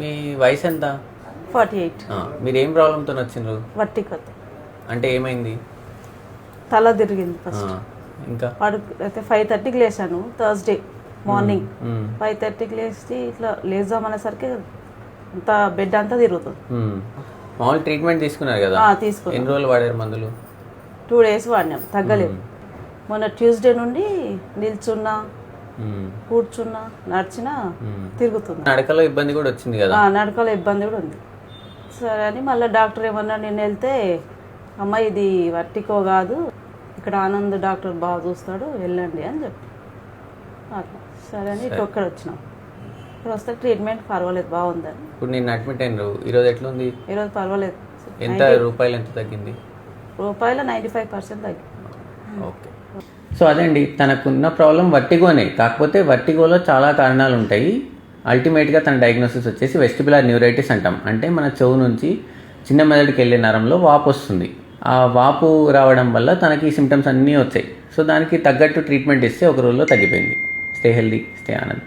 మీ వయసు ఎంత? 48. మీరు ఏం ప్రాబ్లంతో వచ్చిండ్రు? వర్టికల్ అంటే ఏమైంది? తల తిరిగింది ఫస్ట్. ఇంకా అయితే 5:30కి లేచాను థర్స్డే మార్నింగ్. 5:30కి లేచి ఇట్లా లేద్దామనేసరికి అంత బెడ్ అంతా తిరుగుతుంది. మామూలు ట్రీట్మెంట్ తీసుకున్నారు కదా? తీసుకున్నాను. ఎన్ని రోజులు వాడారు మందులు? 2 days వాడినాం, తగ్గలేదు. మొన్న ట్యూస్డే నుండి నిల్చున్నా, కూర్చున్నా, నడిచినా తిరుగుతుంది. నడకలో ఇబ్బంది కూడా వచ్చింది కదా? నడకలో ఇబ్బంది కూడా ఉంది. సరే అని మళ్ళీ డాక్టర్ ఏమన్నా నేను వెళ్తే, అమ్మ ఇది వర్టికో కాదు, ఇక్కడ ఆనంద్ డాక్టర్ బాగా చూస్తాడు, వెళ్ళండి అని చెప్పి అట్లా సరే అని ఇటు ఒక్కడ వచ్చినాం. ఇక్కడ వస్తే ట్రీట్మెంట్ పర్వాలేదు, బాగుందని. ఇప్పుడు నేను అడ్మిట్ అయినారు, ఈరోజు ఎట్లుంది? ఈరోజు పర్వాలేదు. ఎంత రూపాయలు ఎంత తగ్గింది? రూపాయలు 95% తగ్గింది. ఓకే. సో అదండి, తనకున్న ప్రాబ్లం వర్టిగోనే. కాకపోతే వర్టిగోలో చాలా కారణాలు ఉంటాయి. అల్టిమేట్గా తన డయాగ్నోసిస్ వచ్చేసి వెస్టిబులర్ న్యూరైటిస్ అంటాం. అంటే మన చెవు నుంచి చిన్న మెదడుకి వెళ్ళే నరంలో వాపు వస్తుంది. ఆ వాపు రావడం వల్ల తనకి ఈ సిమ్టమ్స్ అన్నీ వచ్చాయి. సో దానికి తగ్గట్టు ట్రీట్మెంట్ ఇస్తే ఒక రోజులో తగ్గిపోయింది. Stay healthy, stay Anand.